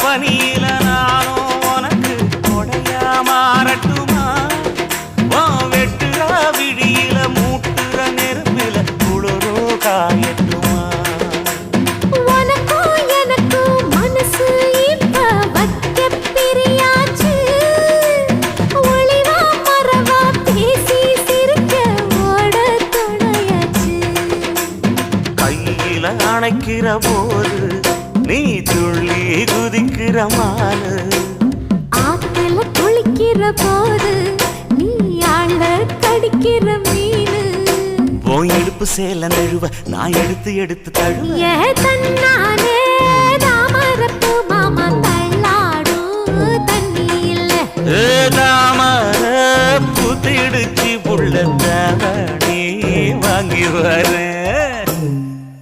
பனியில நானும் உனக்கு கொடையா மாறட்டுமா வெட்டுற விடியில மூட்டுற நெருப்பில குளிரோ காயட்டுமா உனக்கும் எனக்கும் மனசு இப்ப வைக்க பிரியாச்சு ஒளிவா மறவா பேசி சிரிக்க ஓட துணையாச்சு கையில அணைக்கிற போது நீ துள்ளி குதிக்கிற மானு ஆத்துல குளிக்கிற போது நீ ஆள கடிக்கிற மீனு போய் இடுப்பு சேல நழுவ நான் எடுத்து எடுத்து தழுவ ஏ தன்னானே தாமரப்பு மாமா தள்ளாடும் தண்ணி இல்ல தாமர புத்திடுச்சு புள்ள தாவணி வாங்கி வரேன்